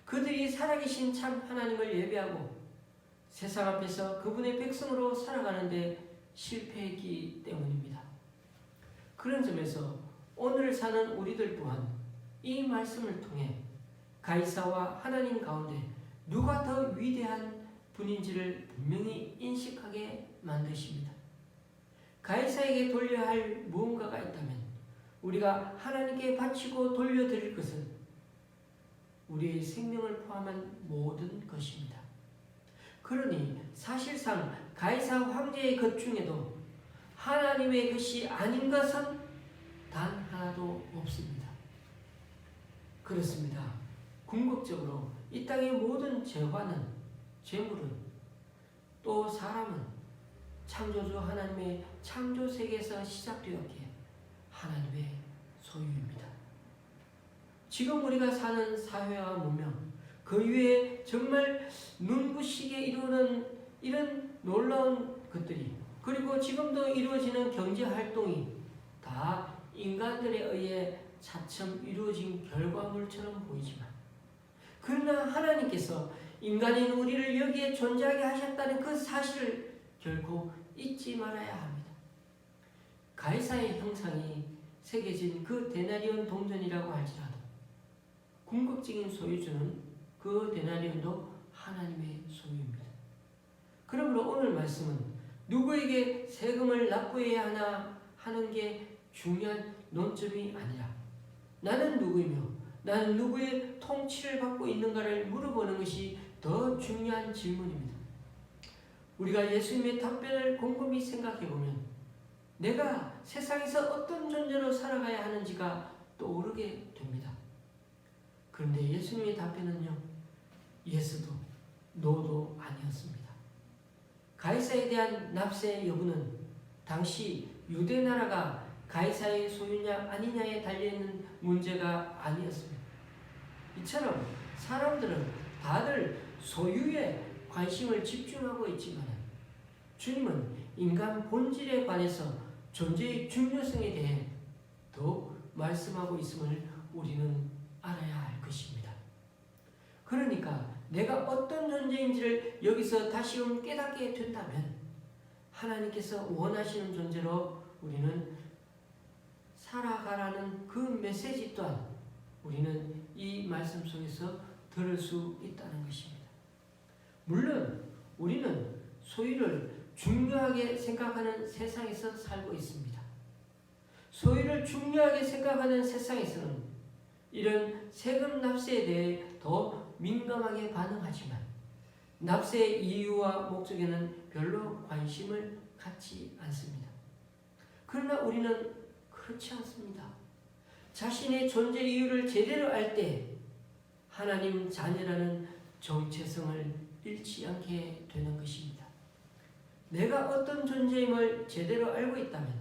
그들이 살아계신 참 하나님을 예배하고 세상 앞에서 그분의 백성으로 살아가는데 실패했기 때문입니다. 그런 점에서 오늘 사는 우리들 또한 이 말씀을 통해 가이사와 하나님 가운데 누가 더 위대한 분인지를 분명히 인식하게 만드십니다. 가이사에게 돌려야 할 무언가가 있다면 우리가 하나님께 바치고 돌려드릴 것은 우리의 생명을 포함한 모든 것입니다. 그러니 사실상 가이사 황제의 것 중에도 하나님의 것이 아닌 것은 단 하나도 없습니다. 그렇습니다. 궁극적으로 이 땅의 모든 재화는, 재물은, 또 사람은 창조주 하나님의 창조 세계에서 시작되었기에 하나님의 소유입니다. 지금 우리가 사는 사회와 문명, 그 위에 정말 눈부시게 이루는 이런 놀라운 것들이, 그리고 지금도 이루어지는 경제활동이 다 인간들에 의해 차츰 이루어진 결과물처럼 보이지만, 그러나 하나님께서 인간인 우리를 여기에 존재하게 하셨다는 그 사실을 결코 잊지 말아야 합니다. 가이사의 형상이 새겨진 그 데나리온 동전이라고 할지라도 궁극적인 소유주는 그 데나리온도 하나님의 소유입니다. 그러므로 오늘 말씀은 누구에게 세금을 납부해야 하나 하는 게 중요한 논점이 아니라 나는 누구이며 나는 누구의 통치를 받고 있는가를 물어보는 것이 더 중요한 질문입니다. 우리가 예수님의 답변을 곰곰이 생각해보면 내가 세상에서 어떤 존재로 살아가야 하는지가 떠오르게 됩니다. 그런데 예수님의 답변은요, 예스도 노도 아니었습니다. 가이사에 대한 납세 여부는 당시 유대 나라가 가이사의 소유냐 아니냐에 달려있는 문제가 아니었습니다. 이처럼 사람들은 다들 소유에 관심을 집중하고 있지만 주님은 인간 본질에 관해서 존재의 중요성에 대해 더 말씀하고 있음을 우리는 알아야 할 것입니다. 그러니까 내가 어떤 존재인지를 여기서 다시금 깨닫게 된다면 하나님께서 원하시는 존재로 우리는 살아가라는 그 메시지 또한 우리는 이 말씀 속에서 들을 수 있다는 것입니다. 물론 우리는 소유를 중요하게 생각하는 세상에서 살고 있습니다. 소유를 중요하게 생각하는 세상에서는 이런 세금 납세에 대해 더 민감하게 반응하지만 납세의 이유와 목적에는 별로 관심을 갖지 않습니다. 그러나 우리는 그렇지 않습니다. 자신의 존재 이유를 제대로 알 때 하나님 자녀라는 정체성을 잃지 않게 되는 것입니다. 내가 어떤 존재임을 제대로 알고 있다면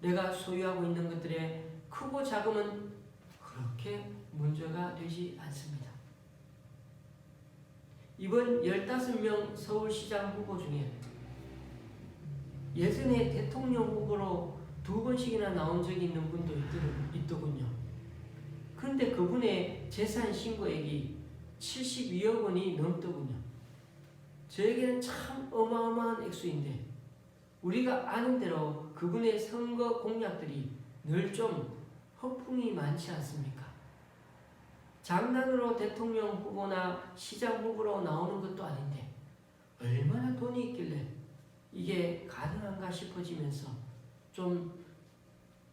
내가 소유하고 있는 것들의 크고 작음은 그렇게 문제가 되지 않습니다. 이번 15명 서울시장 후보 중에 예전에 대통령 후보로 2번씩이나 나온 적이 있는 분도 있더군요. 그런데 그분의 재산 신고액이 72억 원이 넘더군요. 저에게는 참 어마어마한 액수인데 우리가 아는 대로 그분의 선거 공약들이 늘 좀 허풍이 많지 않습니까? 장난으로 대통령 후보나 시장 후보로 나오는 것도 아닌데 얼마나 돈이 있길래 이게 가능한가 싶어지면서 좀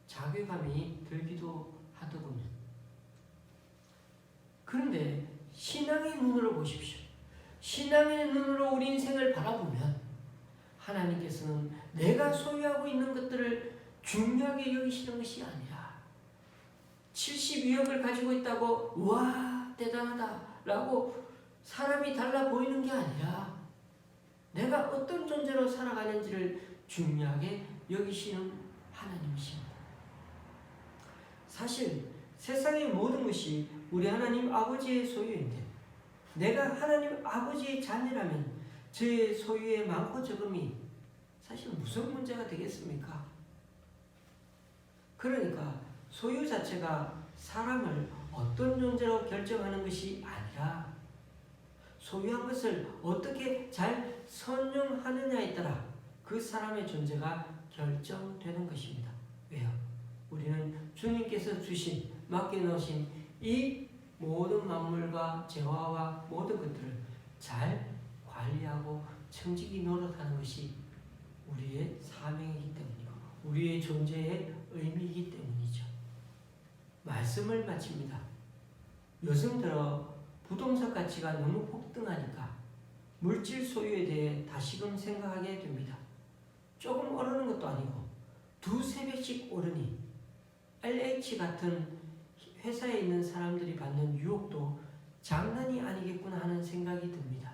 자괴감이 들기도 하더군요. 그런데 신앙의 눈으로 보십시오. 신앙의 눈으로 우리 인생을 바라보면 하나님께서는 내가 소유하고 있는 것들을 중요하게 여기시는 것이 아니라 72억을 가지고 있다고 와 대단하다 라고 사람이 달라 보이는 게 아니라 내가 어떤 존재로 살아가는지를 중요하게 여기시는 하나님이십니다. 사실 세상의 모든 것이 우리 하나님 아버지의 소유인데 내가 하나님 아버지의 자녀라면 제 소유의 많고 적음이 사실 무슨 문제가 되겠습니까? 그러니까 소유 자체가 사람을 어떤 존재로 결정하는 것이 아니라 소유한 것을 어떻게 잘 선용하느냐에 따라 그 사람의 존재가 결정되는 것입니다. 왜요? 우리는 주님께서 주신, 맡겨놓으신 이 모든 만물과 재화와 모든 것들을 잘 관리하고 청지기 노릇하는 것이 우리의 사명이기 때문이고 우리의 존재의 의미이기 때문이죠. 말씀을 마칩니다. 요즘 들어 부동산 가치가 너무 폭등하니까 물질 소유에 대해 다시금 생각하게 됩니다. 조금 오르는 것도 아니고 두세 배씩 오르니 LH 같은 회사에 있는 사람들이 받는 유혹도 장난이 아니겠구나 하는 생각이 듭니다.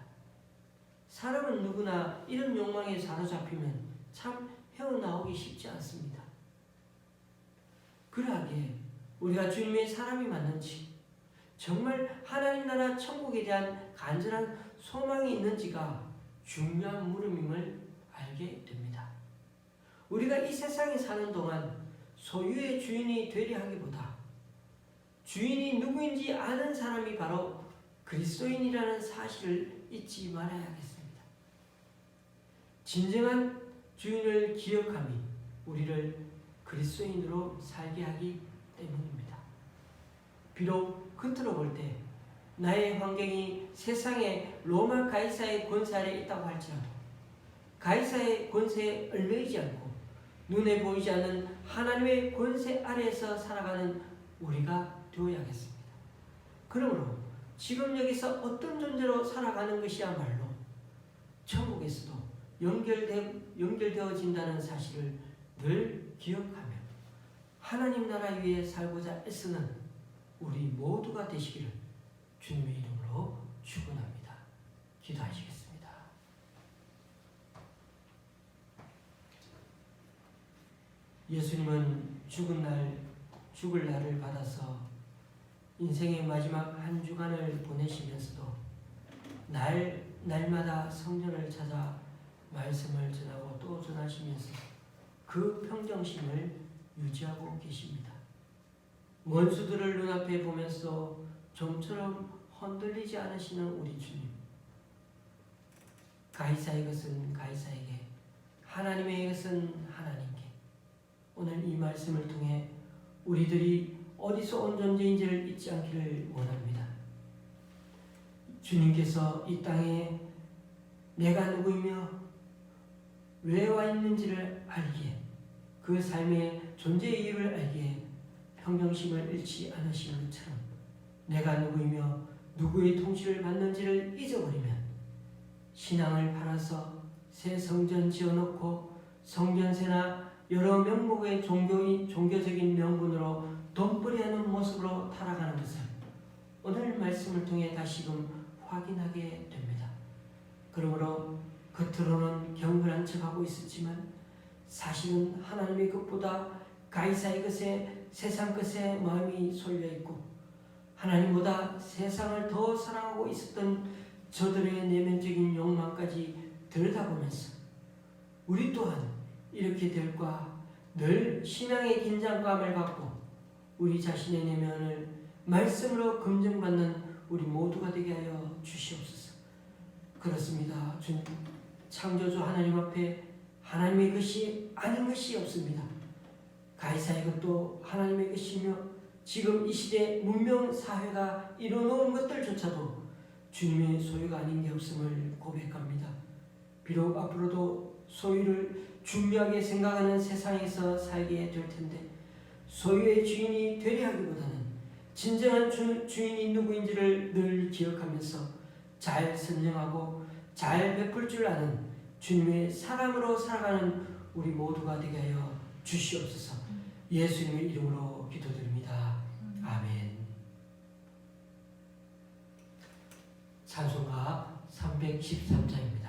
사람은 누구나 이런 욕망에 사로잡히면 참 헤어나오기 쉽지 않습니다. 그러하기에 우리가 주님의 사람이 맞는지 정말 하나님 나라 천국에 대한 간절한 소망이 있는지가 중요한 물음임을 알게 됩니다. 우리가 이 세상에 사는 동안 소유의 주인이 되려 하기보다 주인이 누구인지 아는 사람이 바로 그리스도인이라는 사실을 잊지 말아야겠습니다. 진정한 주인을 기억함이 우리를 그리스도인으로 살게 하기 때문입니다. 비록 겉으로 볼 때 나의 환경이 세상의 로마 가이사의 권세 아래 있다고 할지라도 가이사의 권세에 얽매이지 않고 눈에 보이지 않는 하나님의 권세 아래에서 살아가는 우리가 되어야겠습니다. 그러므로 지금 여기서 어떤 존재로 살아가는 것이야말로 천국에서도 연결되어진다는 사실을 늘 기억하며 하나님 나라 위에 살고자 애쓰는 우리 모두가 되시기를 주님의 이름으로 축원합니다. 기도하시겠습니다. 예수님은 죽을 날을 받아서 인생의 마지막 한 주간을 보내시면서도 날마다 성전을 찾아 말씀을 전하고 또 전하시면서 그 평정심을 유지하고 계십니다. 원수들을 눈앞에 보면서 좀처럼 흔들리지 않으시는 우리 주님. 가이사의 것은 가이사에게, 하나님의 것은 하나님께. 오늘 이 말씀을 통해 우리들이 어디서 온 존재인지를 잊지 않기를 원합니다. 주님께서 이 땅에 내가 누구이며 왜 와 있는지를 알기에, 그 삶의 존재의 이유를 알기에 평정심을 잃지 않으신 것처럼 내가 누구이며 누구의 통치를 받는지를 잊어버리면 신앙을 팔아서 새 성전 지어놓고 성전세나 여러 명목의 종교적인 명분으로 돈벌이하는 모습으로 타락하는 것을 오늘 말씀을 통해 다시금 확인하게 됩니다. 그러므로 겉으로는 경건한 척하고 있었지만 사실은 하나님의 것보다 가이사의 것에, 세상 것에 마음이 쏠려있고 하나님보다 세상을 더 사랑하고 있었던 저들의 내면적인 욕망까지 들여다보면서 우리 또한 이렇게 될까 늘 신앙의 긴장감을 갖고 우리 자신의 내면을 말씀으로 검증받는 우리 모두가 되게 하여 주시옵소서. 그렇습니다. 주님, 창조주 하나님 앞에 하나님의 것이 아닌 것이 없습니다. 가이사의 것도 하나님의 것이며 지금 이 시대 문명 사회가 이뤄놓은 것들조차도 주님의 소유가 아닌 게 없음을 고백합니다. 비록 앞으로도 소유를 중요하게 생각하는 세상에서 살게 될 텐데 소유의 주인이 되려 하기보다는 진정한 주인이 누구인지를 늘 기억하면서 잘 선정하고 잘 베풀 줄 아는 주님의 사람으로 살아가는 우리 모두가 되게 하여 주시옵소서. 예수님의 이름으로 기도드립니다. 아멘. 찬송가 313장입니다.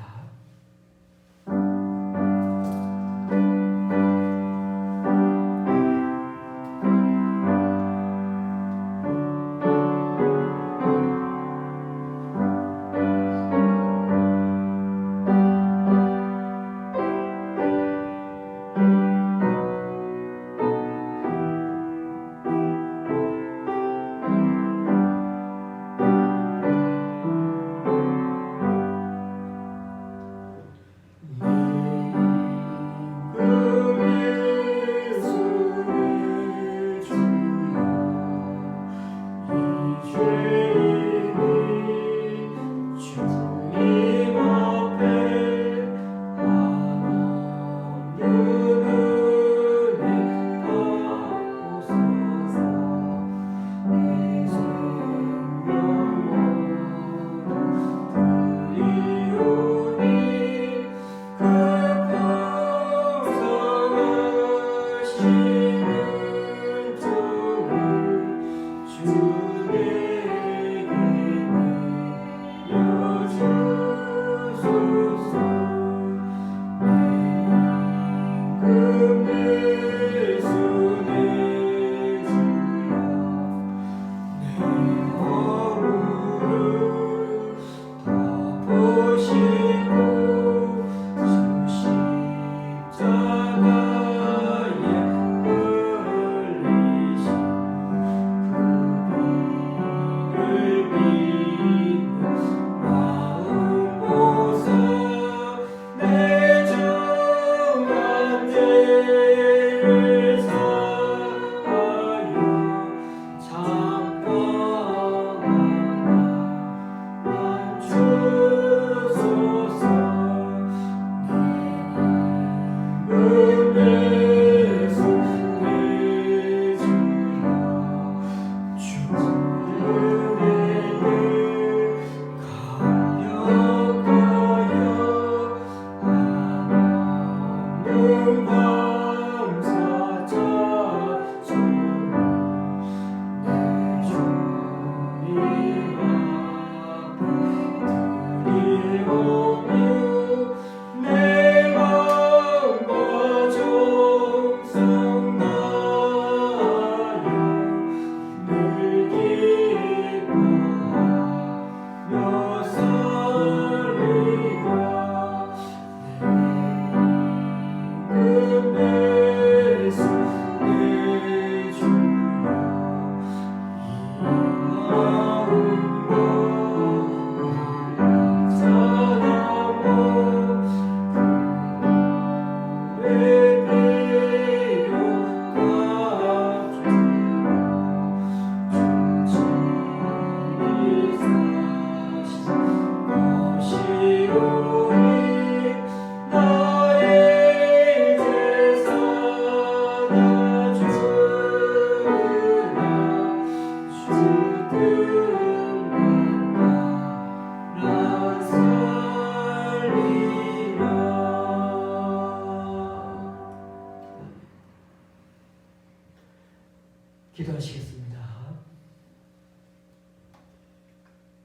기도하시겠습니다.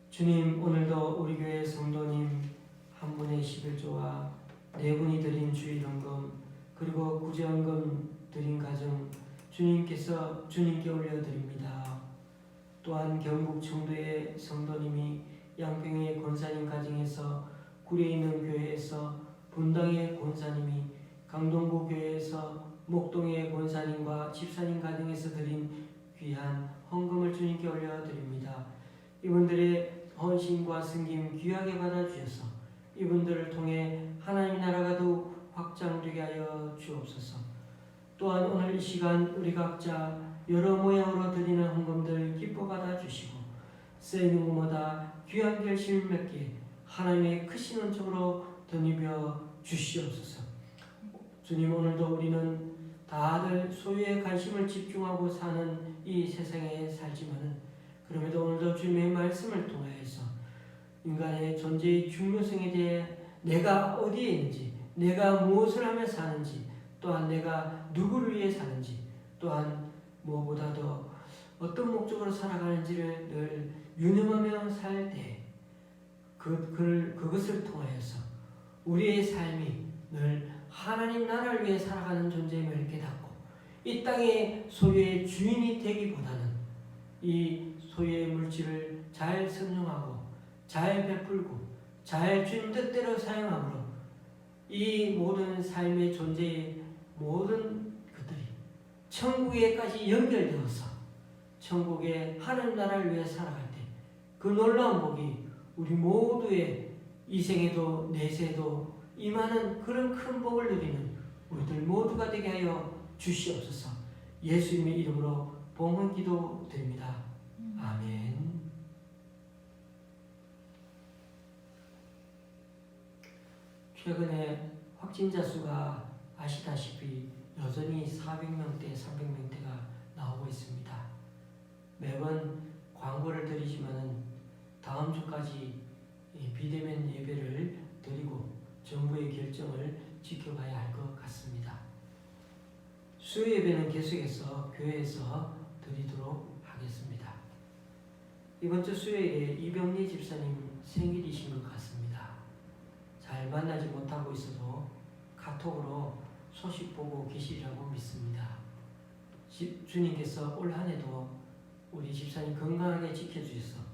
주님, 오늘도 우리 교회 성도님 한 분의 11조와 네 분이 드린 주일헌금 그리고 구제헌금 드린 가정 주님께서 주님께 올려드립니다. 또한 경북 청도의 성도님이 양평의 권사님 가정에서 구리에 있는 교회에서 분당의 권사님이 강동구 교회에서 목동의 권사님과 집사님 가정에서 드린 귀한 헌금을 주님께 올려드립니다. 이분들의 헌신과 섬김 귀하게 받아주셔서 이분들을 통해 하나님 나라가 더욱 확장되게 하여 주옵소서. 또한 오늘 이 시간 우리 각자 여러 모양으로 드리는 헌금들 기뻐 받아주시고 쓰이는 것마다 귀한 결실 맺게 하나님의 크신 은총으로 덧입혀 주시옵소서. 주님, 오늘도 우리는 다들 소유에 관심을 집중하고 사는 이 세상에 살지만은 그럼에도 오늘도 주님의 말씀을 통하여서 인간의 존재의 중요성에 대해 내가 어디에 있는지, 내가 무엇을 하며 사는지, 또한 내가 누구를 위해 사는지, 또한 무엇보다도 어떤 목적으로 살아가는지를 늘 유념하며 살 때 그것을 통하여서 우리의 삶이 늘 하나님 나라를 위해 살아가는 존재임을 깨닫고 이 땅의 소유의 주인이 되기보다는 이 소유의 물질을 잘 선용하고 잘 베풀고 잘 주님 뜻대로 사용함으로 이 모든 삶의 존재의 모든 것들이 천국에까지 연결되어서 천국의 하나님 나라를 위해 살아갈 때 그 놀라운 복이 우리 모두의 이 생에도 내세에도 임하는 그런 큰 복을 누리는 우리들 모두가 되게 하여 주시옵소서. 예수님의 이름으로 봉헌 기도드립니다. 아멘. 최근에 확진자 수가 아시다시피 여전히 400명대, 300명대가 나오고 있습니다. 매번 광고를 드리지만은 다음 주까지 비대면 예배를 드리고 정부의 결정을 지켜봐야 할 것 같습니다. 수요 예배는 계속해서 교회에서 드리도록 하겠습니다. 이번 주 수요일에 이병리 집사님 생일이신 것 같습니다. 잘 만나지 못하고 있어도 카톡으로 소식 보고 계시리라고 믿습니다. 주님께서 올 한 해도 우리 집사님 건강하게 지켜주셔서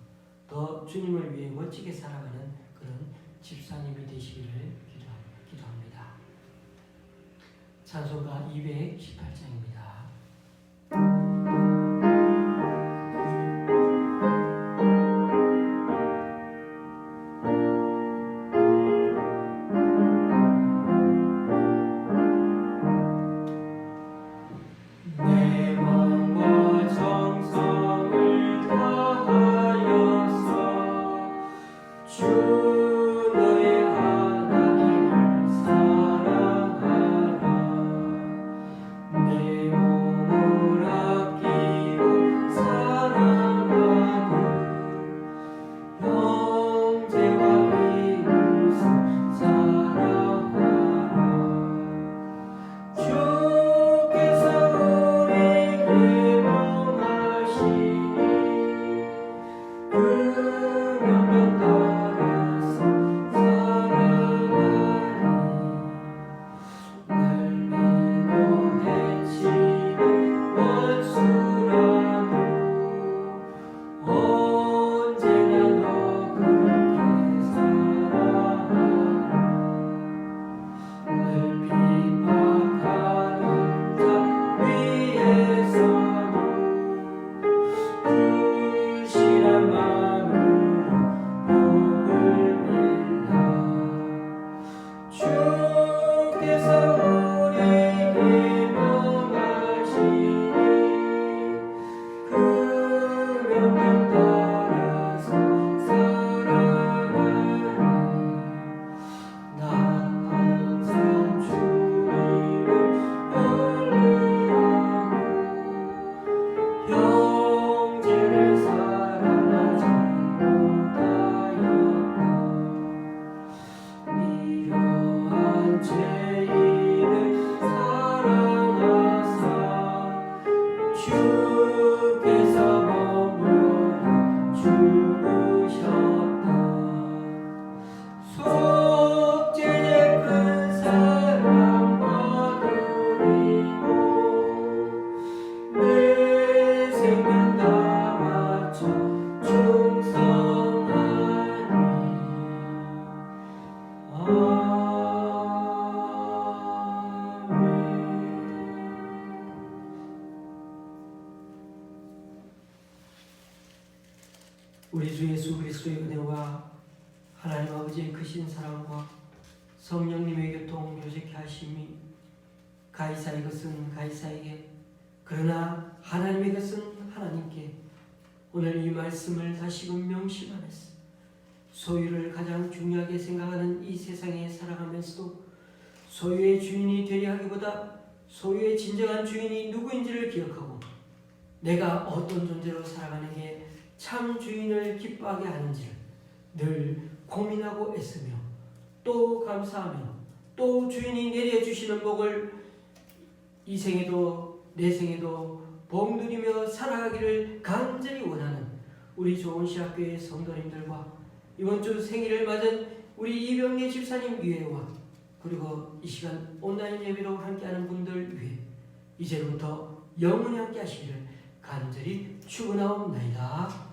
더 주님을 위해 멋지게 살아가는 그런 집사님이 되시기를 기도합니다. 찬송가 218장입니다. 내 우리 주 예수 그리스도의 은혜와 하나님 아버지의 크신 사랑과 성령님의 교통 교제케 하심이 가이사의 것은 가이사에게 그러나 하나님의 것은 하나님께 오늘 이 말씀을 다시금 명심하면서 소유를 가장 중요하게 생각하는 이 세상에 살아가면서도 소유의 주인이 되려 하기보다 소유의 진정한 주인이 누구인지를 기억하고 내가 어떤 존재로 살아가는 게 참 주인을 기뻐하게 하는지를 늘 고민하고 애쓰며 또 감사하며 또 주인이 내려주시는 복을 이 생에도 내 생에도 복 누리며 살아가기를 간절히 원하는 우리 좋은시학교의 성도님들과 이번 주 생일을 맞은 우리 이병래 집사님 위에와 그리고 이 시간 온라인 예배로 함께하는 분들 위해 이제부터 영원히 함께 하시기를 간절히 축원하옵나이다.